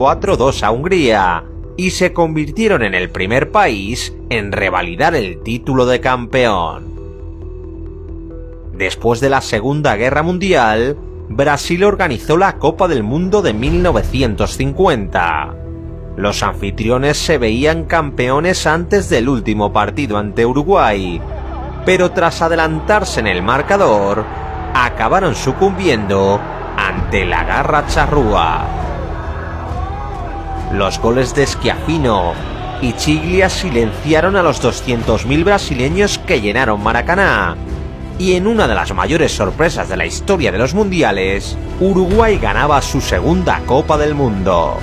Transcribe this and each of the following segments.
4-2 a Hungría y se convirtieron en el primer país en revalidar el título de campeón. Después de la Segunda Guerra Mundial, Brasil organizó la Copa del Mundo de 1950. Los anfitriones se veían campeones antes del último partido ante Uruguay, pero tras adelantarse en el marcador, acabaron sucumbiendo ante la garra charrúa. Los goles de Schiaffino y Chiglia silenciaron a los 200.000 brasileños que llenaron Maracaná, y en una de las mayores sorpresas de la historia de los mundiales, Uruguay ganaba su segunda Copa del Mundo.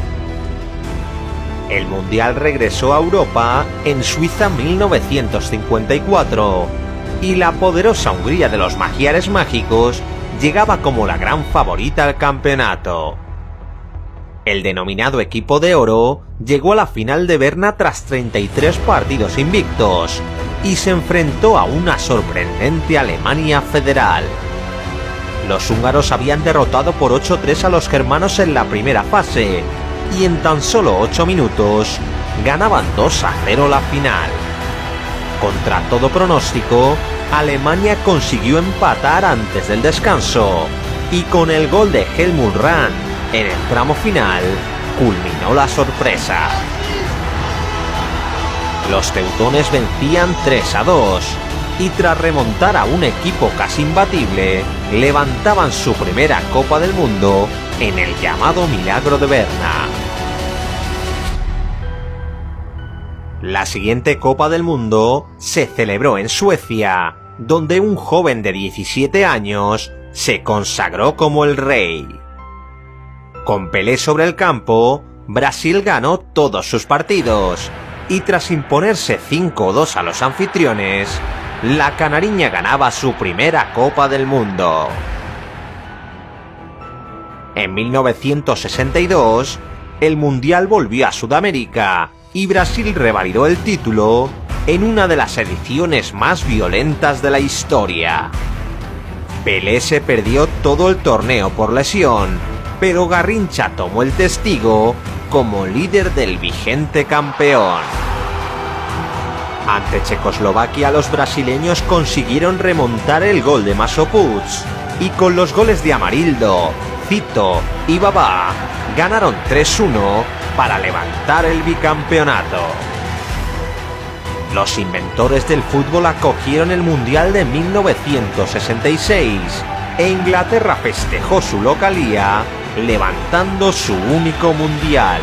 El mundial regresó a Europa en Suiza 1954, y la poderosa Hungría de los Magiares Mágicos llegaba como la gran favorita al campeonato. El denominado equipo de oro llegó a la final de Berna tras 33 partidos invictos y se enfrentó a una sorprendente Alemania federal. Los húngaros habían derrotado por 8-3 a los germanos en la primera fase y en tan solo 8 minutos ganaban 2-0 la final. Contra todo pronóstico, Alemania consiguió empatar antes del descanso y con el gol de Helmut Rahn en el tramo final culminó la sorpresa. Los teutones vencían 3-2 y tras remontar a un equipo casi imbatible, levantaban su primera Copa del Mundo en el llamado Milagro de Berna. La siguiente Copa del Mundo se celebró en Suecia, donde un joven de 17 años se consagró como el rey. Con Pelé sobre el campo, Brasil ganó todos sus partidos, y tras imponerse 5-2 a los anfitriones, la canariña ganaba su primera Copa del Mundo. En 1962, el Mundial volvió a Sudamérica y Brasil revalidó el título en una de las ediciones más violentas de la historia. Pelé se perdió todo el torneo por lesión, pero Garrincha tomó el testigo como líder del vigente campeón. Ante Checoslovaquia, los brasileños consiguieron remontar el gol de Masopust y con los goles de Amarildo, Zito y Babá ganaron 3-1 para levantar el bicampeonato. Los inventores del fútbol acogieron el Mundial de 1966 e Inglaterra festejó su localía levantando su único mundial.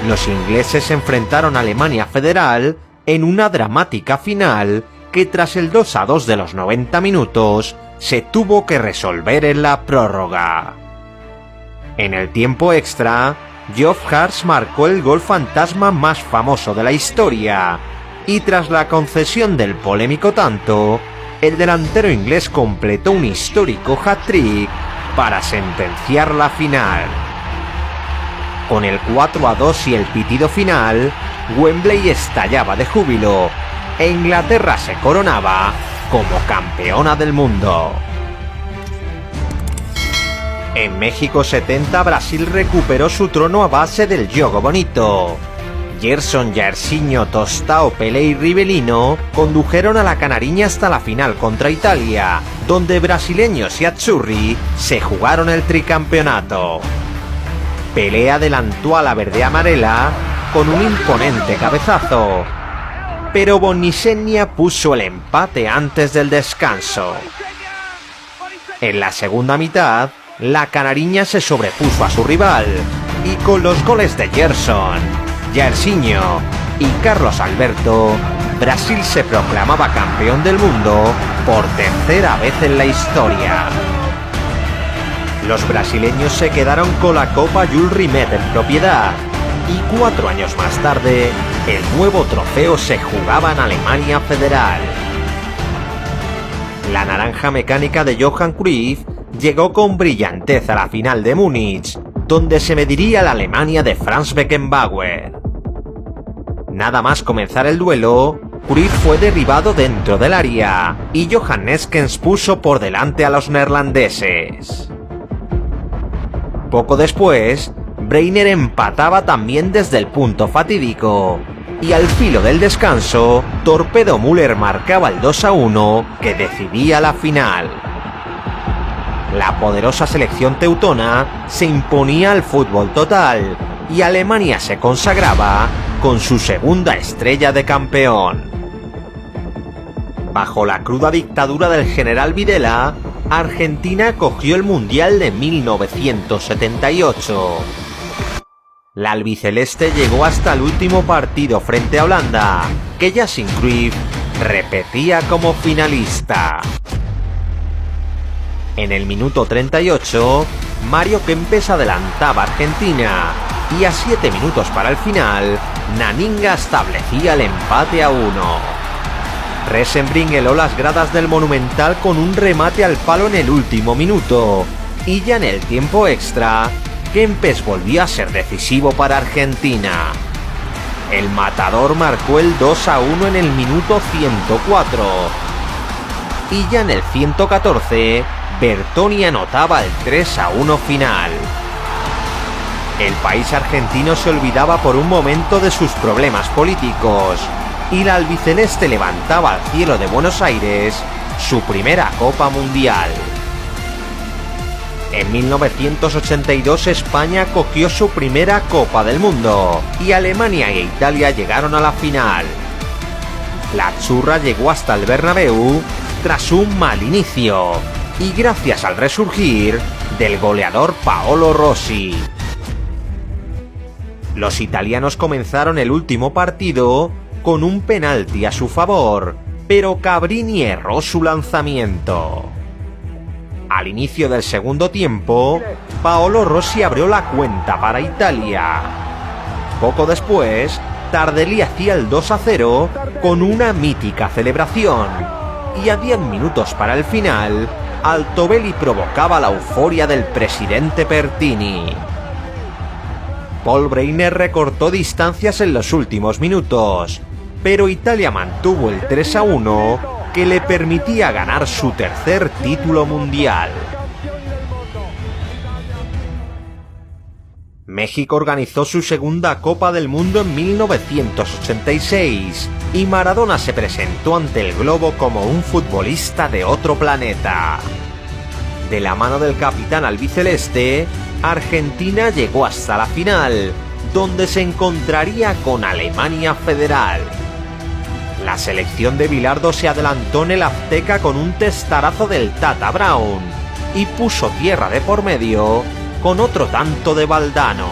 Los ingleses enfrentaron a Alemania Federal en una dramática final que tras el 2-2 de los 90 minutos se tuvo que resolver en la prórroga. En el tiempo extra, Geoff Hurst marcó el gol fantasma más famoso de la historia, y tras la concesión del polémico tanto, el delantero inglés completó un histórico hat-trick para sentenciar la final. Con el 4-2 y el pitido final, Wembley estallaba de júbilo e Inglaterra se coronaba como campeona del mundo. En México 70, Brasil recuperó su trono a base del juego bonito. Gerson, Jairzinho, Tostao, Pelé y Rivellino condujeron a la canariña hasta la final contra Italia, donde brasileños y azzurri se jugaron el tricampeonato. Pelé adelantó a la verde amarela con un imponente cabezazo, pero Bonnichenia puso el empate antes del descanso. En la segunda mitad, la canariña se sobrepuso a su rival y con los goles de Gerson, Jairzinho y Carlos Alberto, Brasil se proclamaba campeón del mundo por tercera vez en la historia. Los brasileños se quedaron con la Copa Jules Rimet en propiedad y 4 años más tarde, el nuevo trofeo se jugaba en Alemania Federal. La naranja mecánica de Johan Cruyff llegó con brillantez a la final de Múnich, donde se mediría la Alemania de Franz Beckenbauer. Nada más comenzar el duelo, Cruyff fue derribado dentro del área y Johan Neeskens puso por delante a los neerlandeses. Poco después, Breiner empataba también desde el punto fatídico. Y al filo del descanso, Torpedo Müller marcaba el 2-1 que decidía la final. La poderosa selección teutona se imponía al fútbol total y Alemania se consagraba con su segunda estrella de campeón. Bajo la cruda dictadura del general Videla, Argentina cogió el Mundial de 1978. La albiceleste llegó hasta el último partido frente a Holanda, que ya sin Cruyff repetía como finalista. En el minuto 38, Mario Kempes adelantaba a Argentina y a 7 minutos para el final, Naninga establecía el empate a 1. Resenbrink heló las gradas del Monumental con un remate al palo en el último minuto y ya en el tiempo extra, Kempes volvió a ser decisivo para Argentina. El matador marcó el 2-1 en el minuto 104 y ya en el 114, Bertoni anotaba el 3-1 final. El país argentino se olvidaba por un momento de sus problemas políticos y la albiceleste levantaba al cielo de Buenos Aires su primera Copa Mundial. En 1982 España cogió su primera Copa del Mundo y Alemania e Italia llegaron a la final. La churra llegó hasta el Bernabéu tras un mal inicio y gracias al resurgir del goleador Paolo Rossi. Los italianos comenzaron el último partido con un penalti a su favor, pero Cabrini erró su lanzamiento. Al inicio del segundo tiempo, Paolo Rossi abrió la cuenta para Italia. Poco después, Tardelli hacía el 2-0 con una mítica celebración. Y a 10 minutos para el final, Altobelli provocaba la euforia del presidente Pertini. Paul Breiner recortó distancias en los últimos minutos, pero Italia mantuvo el 3-1 que le permitía ganar su tercer título mundial. México organizó su segunda Copa del Mundo en 1986 y Maradona se presentó ante el globo como un futbolista de otro planeta. De la mano del capitán albiceleste, Argentina llegó hasta la final, donde se encontraría con Alemania Federal. La selección de Bilardo se adelantó en el Azteca con un testarazo del Tata Brown y puso tierra de por medio con otro tanto de Valdano.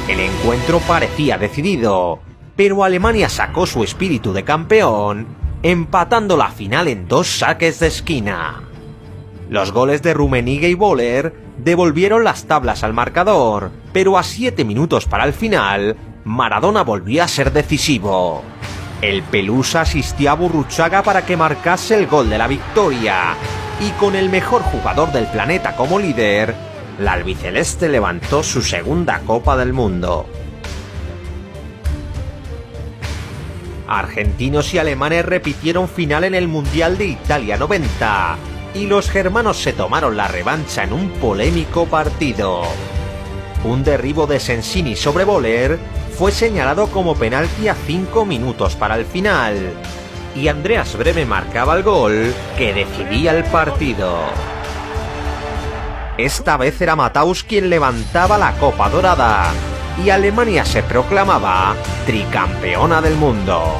El encuentro parecía decidido, pero Alemania sacó su espíritu de campeón, empatando la final en 2 saques de esquina. Los goles de Rummenigge y Boller devolvieron las tablas al marcador, pero a 7 minutos para el final, Maradona volvió a ser decisivo. El Pelusa asistió a Burruchaga para que marcase el gol de la victoria, y con el mejor jugador del planeta como líder, la albiceleste levantó su segunda Copa del Mundo. Argentinos y alemanes repitieron final en el Mundial de Italia 90, y los germanos se tomaron la revancha en un polémico partido. Un derribo de Sensini sobre Boller fue señalado como penalti a 5 minutos para el final, y Andreas Brehme marcaba el gol que decidía el partido. Esta vez era Matthaus quien levantaba la Copa Dorada, y Alemania se proclamaba tricampeona del mundo.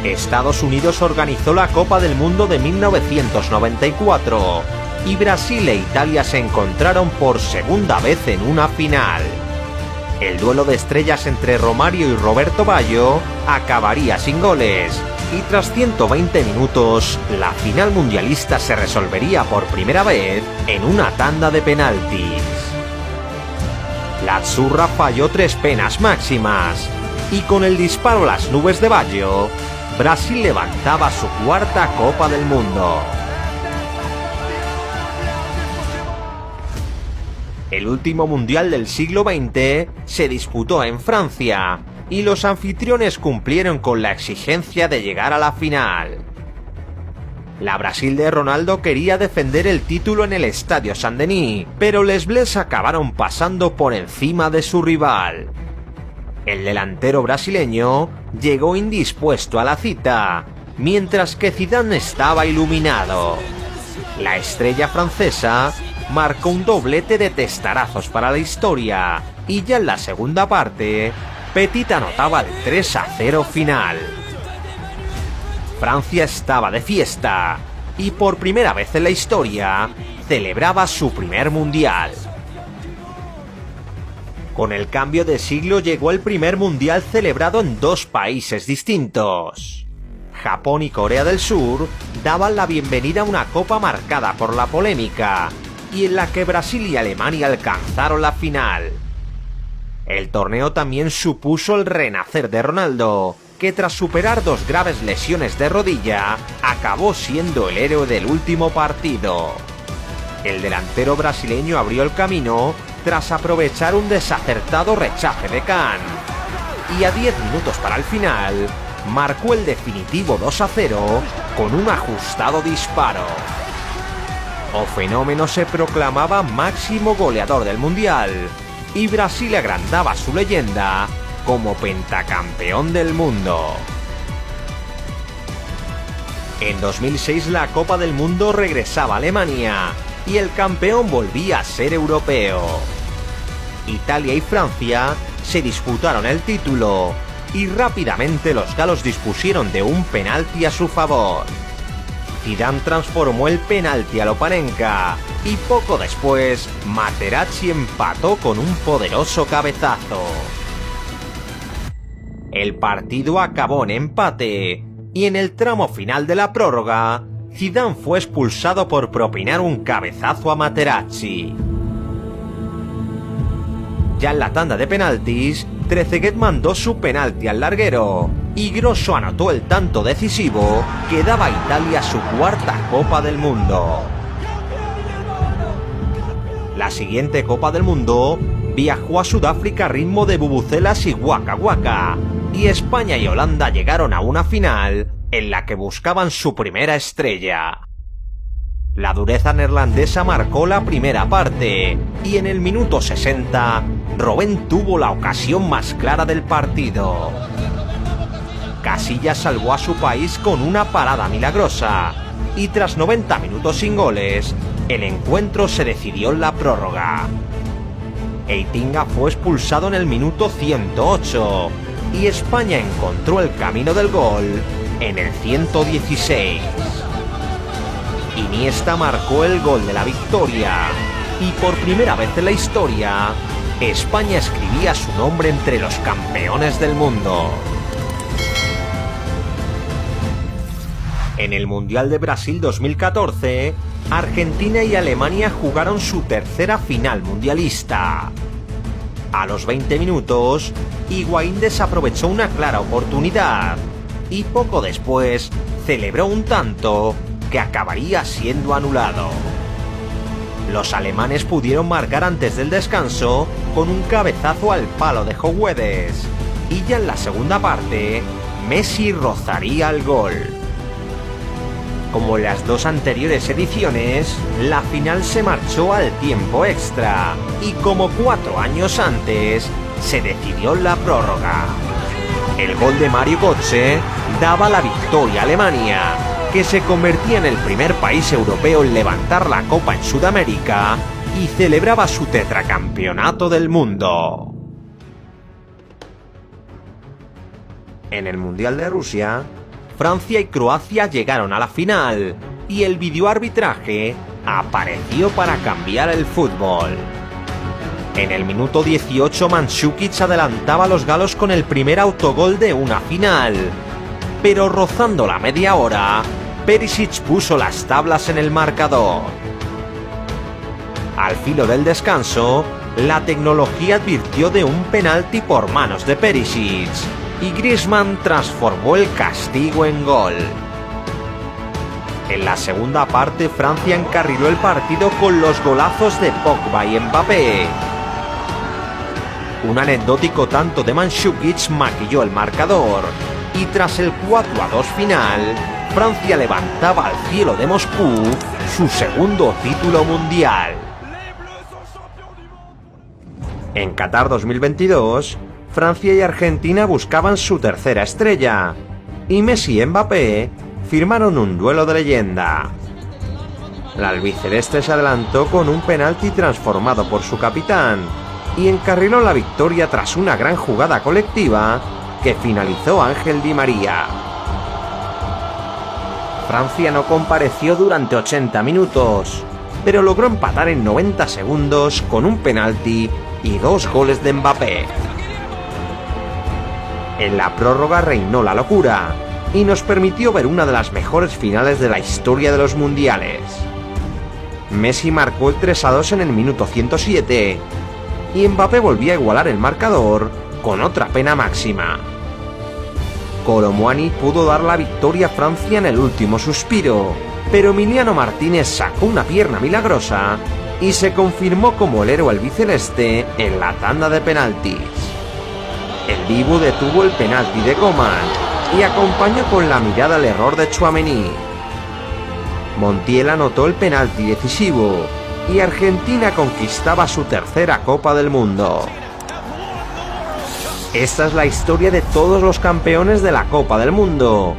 Estados Unidos organizó la Copa del Mundo de 1994, y Brasil e Italia se encontraron por segunda vez en una final. El duelo de estrellas entre Romario y Roberto Baggio acabaría sin goles, y tras 120 minutos, la final mundialista se resolvería por primera vez en una tanda de penaltis. La Azzurra falló 3 penas máximas, y con el disparo a las nubes de Baggio, Brasil levantaba su cuarta Copa del Mundo. El último mundial del siglo XX se disputó en Francia, y los anfitriones cumplieron con la exigencia de llegar a la final. La Brasil de Ronaldo quería defender el título en el Estadio Saint-Denis, pero les Bleus acabaron pasando por encima de su rival. El delantero brasileño llegó indispuesto a la cita, mientras que Zidane estaba iluminado. La estrella francesa marcó un doblete de testarazos para la historia, y ya en la segunda parte, Petit anotaba el 3-0 final. Francia estaba de fiesta, y por primera vez en la historia, celebraba su primer mundial. Con el cambio de siglo llegó el primer mundial celebrado en dos países distintos. Japón y Corea del Sur daban la bienvenida a una copa marcada por la polémica, y en la que Brasil y Alemania alcanzaron la final. El torneo también supuso el renacer de Ronaldo, que tras superar dos graves lesiones de rodilla, acabó siendo el héroe del último partido. El delantero brasileño abrió el camino tras aprovechar un desacertado rechace de Kahn, y a 10 minutos para el final, marcó el definitivo 2-0 con un ajustado disparo. O Fenómeno se proclamaba máximo goleador del Mundial, y Brasil agrandaba su leyenda como pentacampeón del mundo. En 2006 la Copa del Mundo regresaba a Alemania, y el campeón volvía a ser europeo. Italia y Francia se disputaron el título, y rápidamente los galos dispusieron de un penalti a su favor. Zidane transformó el penalti a lo Panenka, y poco después Materazzi empató con un poderoso cabezazo. El partido acabó en empate, y en el tramo final de la prórroga, Zidane fue expulsado por propinar un cabezazo a Materazzi. Ya en la tanda de penaltis, Trezeguet mandó su penalti al larguero, y Grosso anotó el tanto decisivo que daba a Italia su cuarta Copa del Mundo. La siguiente Copa del Mundo viajó a Sudáfrica a ritmo de bubucelas y Waka Waka, y España y Holanda llegaron a una final en la que buscaban su primera estrella. La dureza neerlandesa marcó la primera parte, y en el minuto 60, Robben tuvo la ocasión más clara del partido. Casillas salvó a su país con una parada milagrosa, y tras 90 minutos sin goles, el encuentro se decidió en la prórroga. Eitinga fue expulsado en el minuto 108, y España encontró el camino del gol en el 116. Iniesta marcó el gol de la victoria, y por primera vez en la historia, España escribía su nombre entre los campeones del mundo. En el Mundial de Brasil 2014, Argentina y Alemania jugaron su tercera final mundialista. A los 20 minutos, Higuaín desaprovechó una clara oportunidad, y poco después celebró un tanto que acabaría siendo anulado. Los alemanes pudieron marcar antes del descanso con un cabezazo al palo de Höwedes, y ya en la segunda parte, Messi rozaría el gol. Como en las dos anteriores ediciones, la final se marchó al tiempo extra, y como 4 años antes, se decidió la prórroga. El gol de Mario Götze daba la victoria a Alemania, que se convertía en el primer país europeo en levantar la copa en Sudamérica y celebraba su tetracampeonato del mundo. En el Mundial de Rusia, Francia y Croacia llegaron a la final, y el videoarbitraje apareció para cambiar el fútbol. En el minuto 18 Mandžukić adelantaba a los galos con el primer autogol de una final, pero rozando la media hora, Perisic puso las tablas en el marcador. Al filo del descanso, la tecnología advirtió de un penalti por manos de Perisic, y Griezmann transformó el castigo en gol. En la segunda parte, Francia encarriló el partido con los golazos de Pogba y Mbappé. Un anecdótico tanto de Mandžukić maquilló el marcador, y tras el 4-2 final, Francia levantaba al cielo de Moscú su segundo título mundial. En Qatar 2022, Francia y Argentina buscaban su tercera estrella, y Messi y Mbappé firmaron un duelo de leyenda. La albiceleste se adelantó con un penalti transformado por su capitán y encarriló la victoria tras una gran jugada colectiva que finalizó Ángel Di María. Francia no compareció durante 80 minutos, pero logró empatar en 90 segundos con un penalti y 2 goles de Mbappé. En la prórroga reinó la locura y nos permitió ver una de las mejores finales de la historia de los mundiales. Messi marcó el 3-2 en el minuto 107 y Mbappé volvió a igualar el marcador con otra pena máxima. Kolo Muani pudo dar la victoria a Francia en el último suspiro, pero Emiliano Martínez sacó una pierna milagrosa y se confirmó como el héroe albiceleste en la tanda de penaltis. El Dibu detuvo el penalti de Coman y acompañó con la mirada el error de Tchouaméni. Montiel anotó el penalti decisivo y Argentina conquistaba su tercera Copa del Mundo. Esta es la historia de todos los campeones de la Copa del Mundo,